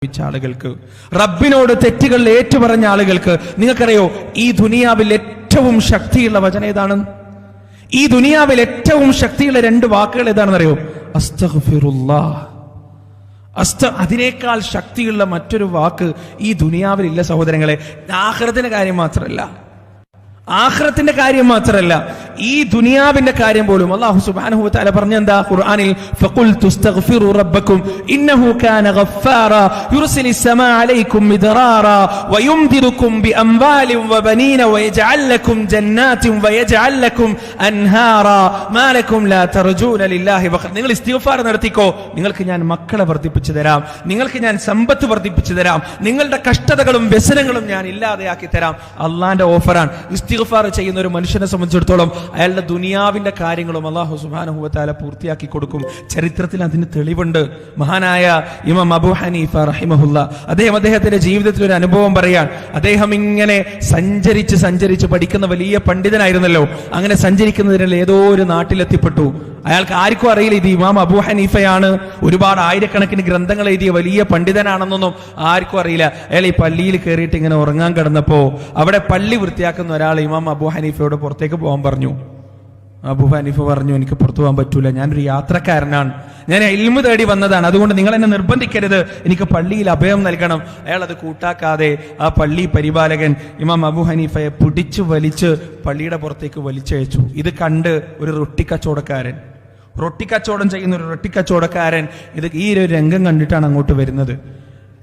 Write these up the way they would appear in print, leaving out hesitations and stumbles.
ആളുകൾക്ക്, റബ്ബിനോട് തെറ്റുകൾ ഏറ്റുപറഞ്ഞ ആളുകൾക്ക്, നിങ്ങൾക്കറിയോ ഈ ദുനിയാവിൽ ഏറ്റവും ശക്തിയുള്ള വചനം ഏതാണ്? ഈ ദുനിയാവിൽ ഏറ്റവും ശക്തിയുള്ള രണ്ട് വാക്കുകൾ ഏതാണെന്നറിയോ? അസ്തഗ്ഫിറുല്ലാഹ്. അതിനേക്കാൾ ശക്തിയുള്ള മറ്റൊരു വാക്ക് ഈ ദുനിയാവിലില്ല സഹോദരങ്ങളെ. ആഖിറത്തിന്റെ കാര്യം മാത്രമല്ല, ഈ ദുനിയാവിന്റെ കാര്യം പോലും അല്ലാഹു സുബ്ഹാനഹു വ തആല പറഞ്ഞെന്താ ഖുർആനിൽ? ഫഖുൽ തുസ്തഗ്ഫിറു റബ്ബക്കും ഇന്നഹു കാന ഗഫാറ യുർസിലിസ് സമാഅ അലൈക്കും മിദ്റാറാ വയുംദിദുക്കും ബിഅംവാലിൻ വബനീന വയജ്അൽ ലക്കും ജന്നാത്തിൻ വയജ്അൽ ലക്കും അൻഹാറാ മാ ലക്കും ലാ തർജൂന ലില്ലാഹി വഖർ. നിങ്ങൾ ഇസ്തിഗ്ഫാർ നടത്തിക്കോ, നിങ്ങൾക്ക് ഞാൻ മക്കളെ വർദ്ധിപ്പിച്ചു തരാം, നിങ്ങൾക്ക് ഞാൻ സമ്പത്ത് വർദ്ധിപ്പിച്ചു തരാം, നിങ്ങളുടെ കഷ്ടതകളും വ്യസനങ്ങളും ഞാൻ ഇല്ലാതെയാക്കി തരാം. അള്ളാന്റെ ഓഫറാണ്. ഇസ്തിഗ്ഫാർ ചെയ്യുന്ന ഒരു മനുഷ്യനെ സംബന്ധിച്ചിടത്തോളം അയാളുടെ ദുനിയാവിന്റെ കാര്യങ്ങളും അല്ലാഹു സുബ്ഹാനഹു വ തആല പൂർത്തിയാക്കി കൊടുക്കും. ചരിത്രത്തിൽ അതിന് തെളിവുണ്ട്. മഹാനായ ഇമാം അബൂ ഹനീഫ റഹിമഹുല്ലാ അദ്ദേഹത്തിന്റെ ജീവിതത്തിൽ ഒരു അനുഭവം പറയാൻ. അദ്ദേഹം ഇങ്ങനെ സഞ്ചരിച്ച് പഠിക്കുന്ന വലിയ പണ്ഡിതനായിരുന്നല്ലോ. അങ്ങനെ സഞ്ചരിക്കുന്നതിനാൽ ഏതോ ഒരു നാട്ടിലെത്തിപ്പെട്ടു. അയാൾക്ക് ആർക്കും അറിയില്ല ഇത് ഇമാം അബൂ ഹനീഫയാണ്, ഒരുപാട് ആയിരക്കണക്കിന് ഗ്രന്ഥങ്ങൾ എഴുതിയ വലിയ പണ്ഡിതനാണെന്നൊന്നും ആർക്കും അറിയില്ല. അയാൾ ഈ പള്ളിയിൽ കയറിയിട്ട് ഇങ്ങനെ ഉറങ്ങാൻ കിടന്നപ്പോ അവിടെ പള്ളി വൃത്തിയാക്കുന്ന ഒരാൾ ഇമാം അബൂ ഹനീഫയോട് പുറത്തേക്ക് പോകാൻ പറഞ്ഞു. അബൂ ഹനീഫ പറഞ്ഞു, എനിക്ക് പുറത്തു പോകാൻ പറ്റൂല, ഞാനൊരു യാത്രക്കാരനാണ്, ഞാൻ ഇൽമു തേടി വന്നതാണ്, അതുകൊണ്ട് നിങ്ങൾ എന്നെ നിർബന്ധിക്കരുത്, എനിക്ക് പള്ളിയിൽ അഭയം നൽകണം. അയാൾ അത് കൂട്ടാക്കാതെ ആ പള്ളി പരിപാലകൻ ഇമാം അബൂ ഹനീഫയെ പിടിച്ചു വലിച്ച് പള്ളിയുടെ പുറത്തേക്ക് വലിച്ചയച്ചു. ഇത് കണ്ട് ഒരു റൊട്ടി കച്ചവടക്കാരൻ ചെയ്യുന്ന ഒരു റൊട്ടി കച്ചവടക്കാരൻ ഈ ഒരു രംഗം കണ്ടിട്ടാണ് അങ്ങോട്ട് വരുന്നത്.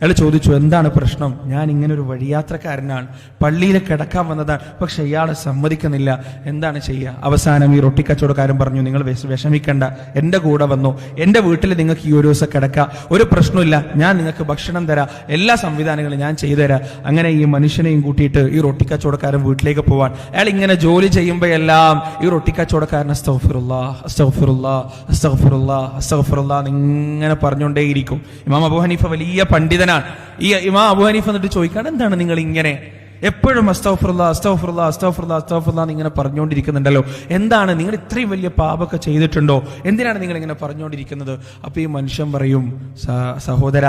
അയാൾ ചോദിച്ചു, എന്താണ് പ്രശ്നം? ഞാൻ ഇങ്ങനെ ഒരു വഴിയാത്രക്കാരനാണ്, പള്ളിയിൽ കിടക്കാൻ വന്നതാണ്, പക്ഷെ ഇയാളെ സമ്മതിക്കുന്നില്ല, എന്താണ് ചെയ്യുക? അവസാനം ഈ റൊട്ടി കച്ചവടക്കാരൻ പറഞ്ഞു, നിങ്ങൾ വിഷമിക്കണ്ട, എൻ്റെ കൂടെ വന്നു, എൻ്റെ വീട്ടിൽ നിങ്ങൾക്ക് ഈ ഒരു ദിവസം കിടക്കാം, ഒരു പ്രശ്നമില്ല, ഞാൻ നിങ്ങൾക്ക് ഭക്ഷണം തരാം, എല്ലാ സംവിധാനങ്ങളും ഞാൻ ചെയ്തു തരാം. അങ്ങനെ ഈ മനുഷ്യനെയും കൂട്ടിയിട്ട് ഈ റൊട്ടി കച്ചവടക്കാരൻ വീട്ടിലേക്ക് പോവാൻ. അയാൾ ഇങ്ങനെ ജോലി ചെയ്യുമ്പോഴെല്ലാം ഈ റൊട്ടി കച്ചവടക്കാരൻ അസ്തഗ്ഫിറുല്ലാഹ് ഇങ്ങനെ പറഞ്ഞുകൊണ്ടേയിരിക്കും. ഇമാം അബൂ ഹനീഫ വലിയ പണ്ഡിതൻ. ഈ ഇമാം അബൂ ഹനീഫ എന്നിട്ട് ചോദിക്കാണ്, എന്താണ് നിങ്ങൾ ഇങ്ങനെ എപ്പോഴും അസ്തഗ്ഫിറുല്ലാഹ് ഇങ്ങനെ പറഞ്ഞുകൊണ്ടിരിക്കുന്നുണ്ടല്ലോ, എന്താണ് നിങ്ങൾ ഇത്രയും വലിയ പാപമൊക്കെ ചെയ്തിട്ടുണ്ടോ, എന്തിനാണ് നിങ്ങൾ ഇങ്ങനെ പറഞ്ഞുകൊണ്ടിരിക്കുന്നത്? അപ്പൊ ഈ മനുഷ്യൻ പറയും, സഹോദര,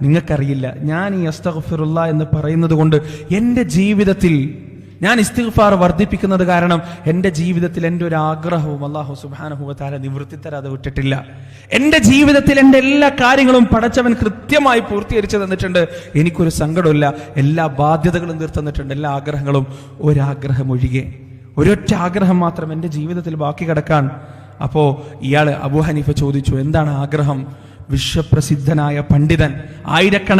നിങ്ങൾക്കറിയില്ല, ഞാൻ ഈ അസ്തഗ്ഫിറുല്ലാഹ് എന്ന് പറയുന്നത് കൊണ്ട് എൻ്റെ ജീവിതത്തിൽ ഞാൻ ഇസ്തിഗ്ഫാർ വർദ്ധിപ്പിക്കുന്നത് കാരണം എൻ്റെ ജീവിതത്തിൽ എൻ്റെ ഒരു ആഗ്രഹവും അല്ലാഹു സുബ്ഹാനഹു വ തആല നിവൃത്തി തരാതെ വിട്ടിട്ടില്ല. എൻ്റെ ജീവിതത്തിൽ എൻ്റെ എല്ലാ കാര്യങ്ങളും പടച്ചവൻ കൃത്യമായി പൂർത്തീകരിച്ചു തന്നിട്ടുണ്ട്. എനിക്കൊരു സങ്കടമില്ല, എല്ലാ ബാധ്യതകളും തീർത്തന്നിട്ടുണ്ട്, എല്ലാ ആഗ്രഹങ്ങളും. ഒരാഗ്രഹം ഒഴികെ, ഒരൊറ്റ ആഗ്രഹം മാത്രം എൻ്റെ ജീവിതത്തിൽ ബാക്കി കിടക്കാൻ. അപ്പോ ഇയാള് അബൂ ഹനീഫ ചോദിച്ചു, എന്താണ് ആഗ്രഹം? വിശ്വപ്രസിദ്ധനായ പണ്ഡിതൻ, ആയിരക്കണക്കിന്